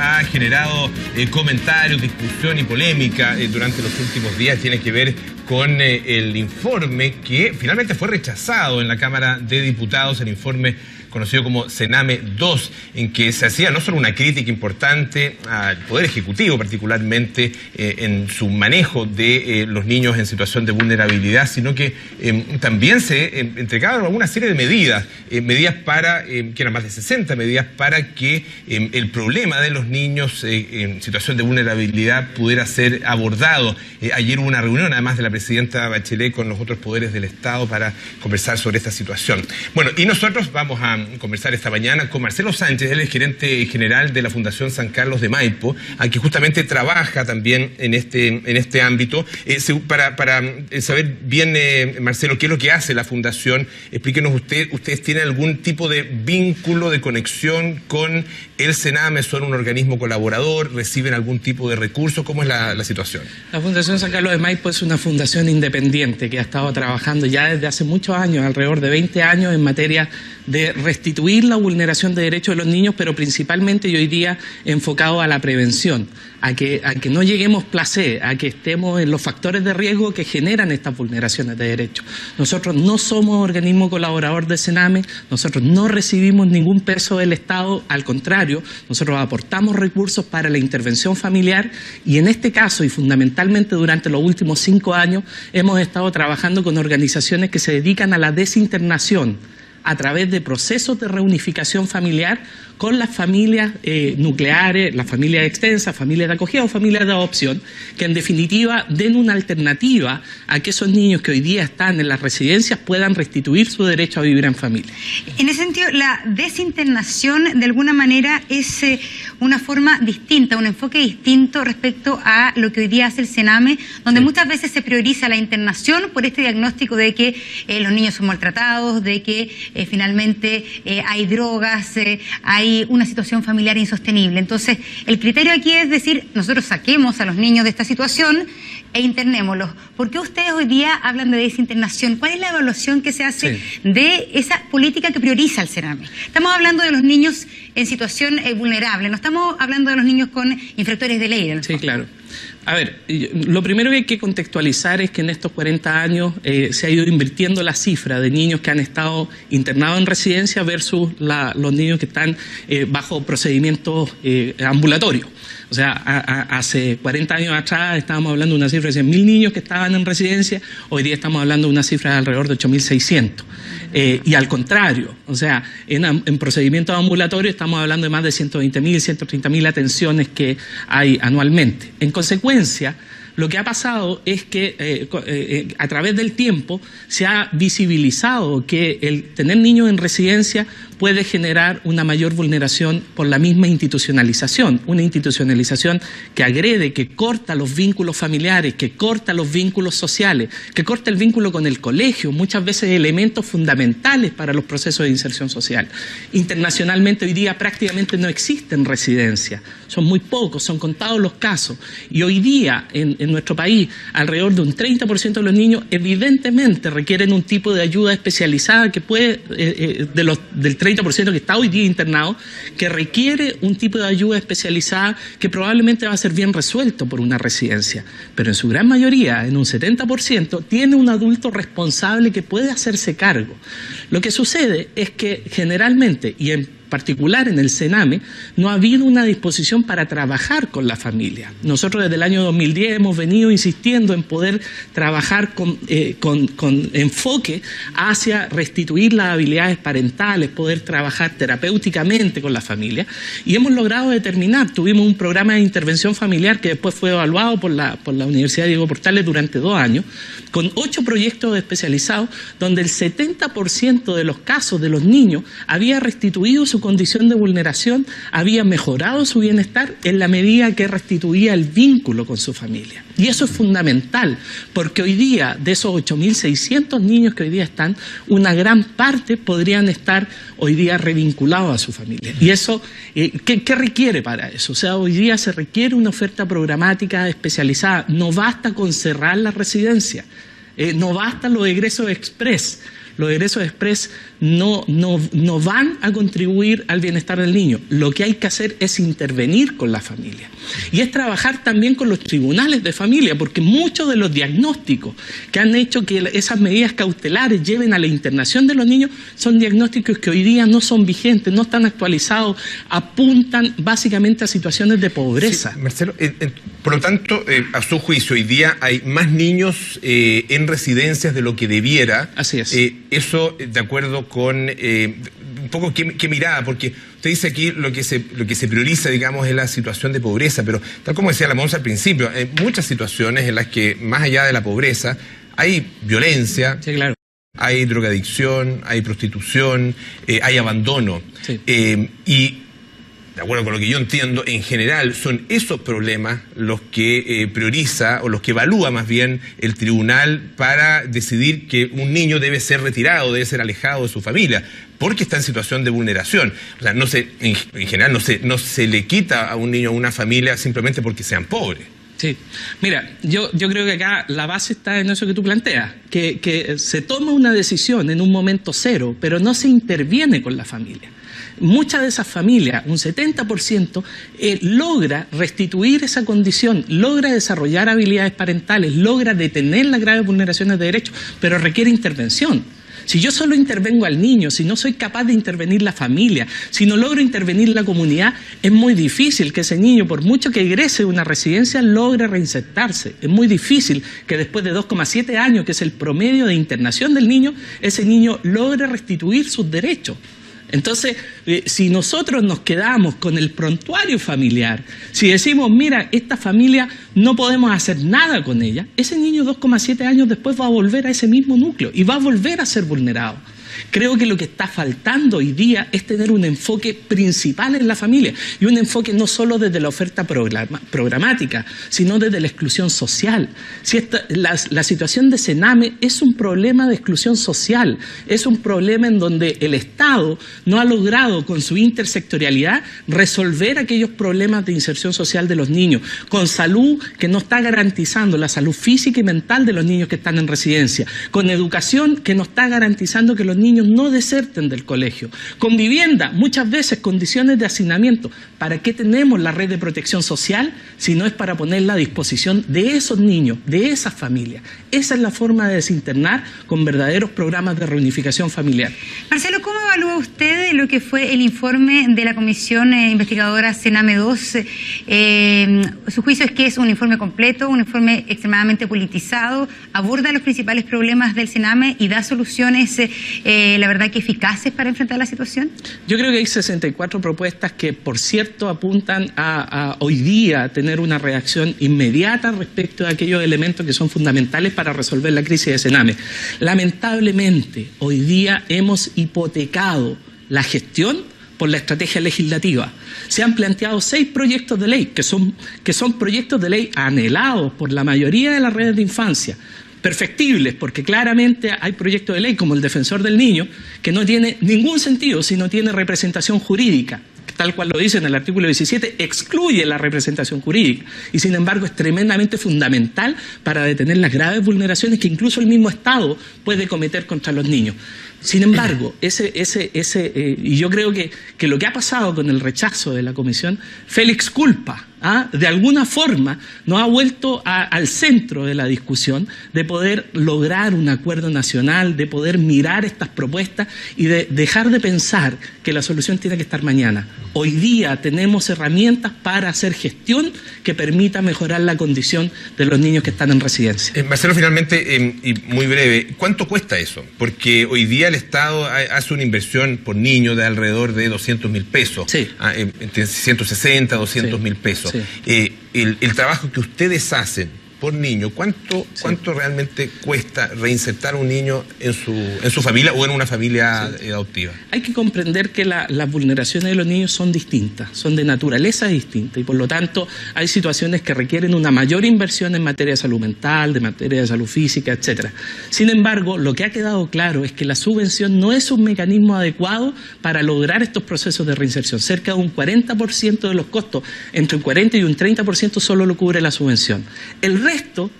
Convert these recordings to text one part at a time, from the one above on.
ha generado comentarios, discusión y polémica durante los últimos días. Tiene que ver con el informe que finalmente fue rechazado en la Cámara de Diputados, el informe conocido como Sename 2, en que se hacía no solo una crítica importante al Poder Ejecutivo, particularmente en su manejo de los niños en situación de vulnerabilidad, sino que también se entregaron una serie de medidas, para, que eran más de 60 medidas, para que el problema de los niños en situación de vulnerabilidad pudiera ser abordado. Ayer hubo una reunión, además de la presidenta Bachelet, con los otros poderes del Estado para conversar sobre esta situación. Bueno, y nosotros vamos a conversar esta mañana con Marcelo Sánchez, él es gerente general de la Fundación San Carlos de Maipo, a que justamente trabaja también en este ámbito. Para saber bien, Marcelo, qué es lo que hace la Fundación, explíquenos ¿ustedes tienen algún tipo de vínculo, de conexión con el Sename? ¿Son un organismo colaborador? ¿Reciben algún tipo de recursos? ¿Cómo es la situación? La Fundación San Carlos de Maipo es una fundación independiente que ha estado trabajando ya desde hace muchos años, alrededor de 20 años, en materia de restituir la vulneración de derechos de los niños, pero principalmente y hoy día enfocado a la prevención, a que no lleguemos placé, a que estemos en los factores de riesgo que generan estas vulneraciones de derechos. Nosotros no somos organismo colaborador del Sename, nosotros no recibimos ningún peso del Estado, al contrario, nosotros aportamos recursos para la intervención familiar y en este caso y fundamentalmente durante los últimos 5 años hemos estado trabajando con organizaciones que se dedican a la desinternación a través de procesos de reunificación familiar con las familias nucleares, las familias extensas, familias de acogida o familias de adopción, que en definitiva den una alternativa a que esos niños que hoy día están en las residencias puedan restituir su derecho a vivir en familia. En ese sentido, la desinternación de alguna manera es una forma distinta, un enfoque distinto respecto a lo que hoy día hace el Sename, donde muchas veces se prioriza la internación por este diagnóstico de que los niños son maltratados, de que finalmente hay drogas, hay una situación familiar insostenible. Entonces, el criterio aquí es decir, nosotros saquemos a los niños de esta situación e internémoslos. ¿Por qué ustedes hoy día hablan de desinternación? ¿Cuál es la evaluación que se hace de esa política que prioriza el Sename? Estamos hablando de los niños en situación vulnerable, no estamos hablando de los niños con infractores de ley. Sí, claro. A ver, lo primero que hay que contextualizar es que en estos 40 años se ha ido invirtiendo la cifra de niños que han estado internados en residencia versus los niños que están bajo procedimientos ambulatorios. O sea, hace 40 años atrás estábamos hablando de una cifra de 100.000 niños que estaban en residencia, hoy día estamos hablando de una cifra de alrededor de 8.600. Y al contrario, o sea, en procedimientos ambulatorios estamos hablando de más de 120.000, 130.000 atenciones que hay anualmente. En consecuencia, lo que ha pasado es que a través del tiempo se ha visibilizado que el tener niños en residencia puede generar una mayor vulneración por la misma institucionalización, una institucionalización que agrede, que corta los vínculos familiares, que corta los vínculos sociales, que corta el vínculo con el colegio, muchas veces elementos fundamentales para los procesos de inserción social. Internacionalmente hoy día prácticamente no existen residencias, son muy pocos, son contados los casos, y hoy día en nuestro país alrededor de un 30% de los niños evidentemente requieren un tipo de ayuda especializada que puede, del 30% que está hoy día internado, que requiere un tipo de ayuda especializada que probablemente va a ser bien resuelto por una residencia, pero en su gran mayoría, en un 70%, tiene un adulto responsable que puede hacerse cargo. Lo que sucede es que generalmente, y en particular en el Sename, no ha habido una disposición para trabajar con la familia. Nosotros desde el año 2010 hemos venido insistiendo en poder trabajar con enfoque hacia restituir las habilidades parentales, poder trabajar terapéuticamente con la familia, y hemos logrado determinar, tuvimos un programa de intervención familiar que después fue evaluado por la Universidad Diego Portales durante 2 años, con 8 proyectos especializados, donde el 70% de los casos de los niños había restituido su condición de vulneración, había mejorado su bienestar en la medida que restituía el vínculo con su familia. Y eso es fundamental, porque hoy día, de esos 8.600 niños que hoy día están, una gran parte podrían estar hoy día revinculados a su familia. Y eso, ¿qué requiere para eso? O sea, hoy día se requiere una oferta programática especializada. No basta con cerrar la residencia, no basta los egresos express. los egresos express no van a contribuir al bienestar del niño. Lo que hay que hacer es intervenir con la familia. Y es trabajar también con los tribunales de familia, porque muchos de los diagnósticos que han hecho que esas medidas cautelares lleven a la internación de los niños son diagnósticos que hoy día no son vigentes, no están actualizados, apuntan básicamente a situaciones de pobreza. Sí, Marcelo, por lo tanto, a su juicio, hoy día hay más niños en residencias de lo que debiera. Así es. Eso, de acuerdo con un poco qué mirada, porque usted dice aquí lo que se prioriza, digamos, es la situación de pobreza, pero tal como decía la Monza al principio, hay muchas situaciones en las que, más allá de la pobreza, hay violencia. Sí, claro. Hay drogadicción, hay prostitución, hay abandono. Sí. Y, de acuerdo con lo que yo entiendo, en general son esos problemas los que prioriza o los que evalúa más bien el tribunal para decidir que un niño debe ser retirado, debe ser alejado de su familia, porque está en situación de vulneración. O sea, en general no se le quita a un niño o a una familia simplemente porque sean pobres. Sí, mira, yo creo que acá la base está en eso que tú planteas, que se toma una decisión en un momento cero, pero no se interviene con la familia. Muchas de esas familias, un 70%, logra restituir esa condición, logra desarrollar habilidades parentales, logra detener las graves vulneraciones de derechos, pero requiere intervención. Si yo solo intervengo al niño, si no soy capaz de intervenir la familia, si no logro intervenir la comunidad, es muy difícil que ese niño, por mucho que egrese de una residencia, logre reinsertarse. Es muy difícil que después de 2,7 años, que es el promedio de internación del niño, ese niño logre restituir sus derechos. Entonces, si nosotros nos quedamos con el prontuario familiar, si decimos, mira, esta familia no podemos hacer nada con ella, ese niño 2,7 años después va a volver a ese mismo núcleo y va a volver a ser vulnerado. Creo que lo que está faltando hoy día es tener un enfoque principal en la familia y un enfoque no solo desde la oferta programática, sino desde la exclusión social. La situación de Sename es un problema de exclusión social, es un problema en donde el Estado no ha logrado con su intersectorialidad resolver aquellos problemas de inserción social de los niños, con salud que no está garantizando la salud física y mental de los niños que están en residencia, con educación que no está garantizando que los niños no deserten del colegio, con vivienda, muchas veces condiciones de hacinamiento. ¿Para qué tenemos la red de protección social si no es para ponerla a disposición de esos niños, de esas familias? Esa es la forma de desinternar con verdaderos programas de reunificación familiar. Marcelo, ¿cómo evalúa usted lo que fue el informe de la comisión investigadora Sename 2? Su juicio es que es un informe completo, un informe extremadamente politizado, aborda los principales problemas del Sename y da soluciones la verdad que eficaces para enfrentar la situación. Yo creo que hay 64 propuestas que, por cierto, apuntan a hoy día tener una reacción inmediata respecto a aquellos elementos que son fundamentales para resolver la crisis de Sename. Lamentablemente, hoy día hemos hipotecado la gestión por la estrategia legislativa. Se han planteado 6 proyectos de ley, que son proyectos de ley anhelados por la mayoría de las redes de infancia, perfectibles, porque claramente hay proyectos de ley como el Defensor del Niño que no tiene ningún sentido si no tiene representación jurídica, tal cual lo dice en el artículo 17, excluye la representación jurídica y sin embargo es tremendamente fundamental para detener las graves vulneraciones que incluso el mismo Estado puede cometer contra los niños. Sin embargo, y yo creo que lo que ha pasado con el rechazo de la comisión, Félix culpa, de alguna forma nos ha vuelto al centro de la discusión de poder lograr un acuerdo nacional, de poder mirar estas propuestas y de dejar de pensar que la solución tiene que estar mañana. Hoy día tenemos herramientas para hacer gestión que permita mejorar la condición de los niños que están en residencia. Marcelo, finalmente, y muy breve, ¿cuánto cuesta eso? Porque hoy día el Estado hace una inversión por niño de alrededor de 200.000 pesos, sí. Entre 160, 200.000 pesos. Sí. El trabajo que ustedes hacen por niño, ¿cuánto realmente cuesta reinsertar a un niño en su familia o en una familia adoptiva? Hay que comprender que las vulneraciones de los niños son distintas, son de naturaleza distinta y por lo tanto hay situaciones que requieren una mayor inversión en materia de salud mental, de materia de salud física, etcétera. Sin embargo, lo que ha quedado claro es que la subvención no es un mecanismo adecuado para lograr estos procesos de reinserción. Cerca de un 40% de los costos, entre un 40 y un 30% solo lo cubre la subvención. El resto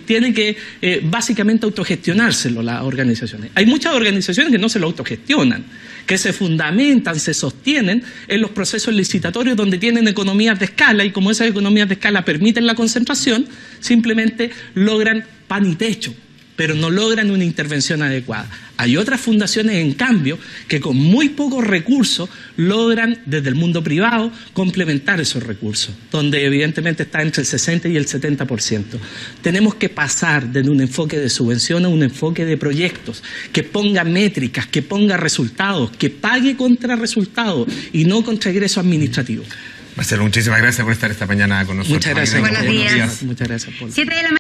tiene que básicamente autogestionárselo las organizaciones. Hay muchas organizaciones que no se lo autogestionan, que se fundamentan, se sostienen en los procesos licitatorios donde tienen economías de escala, y como esas economías de escala permiten la concentración, simplemente logran pan y techo, pero no logran una intervención adecuada. Hay otras fundaciones, en cambio, que con muy pocos recursos logran, desde el mundo privado, complementar esos recursos, donde evidentemente está entre el 60 y el 70%. Tenemos que pasar de un enfoque de subvención a un enfoque de proyectos, que ponga métricas, que ponga resultados, que pague contra resultados y no contra egreso administrativo. Marcelo, muchísimas gracias por estar esta mañana con nosotros. Muchas gracias. Buenos días. Muchas gracias, Paul. 7 de la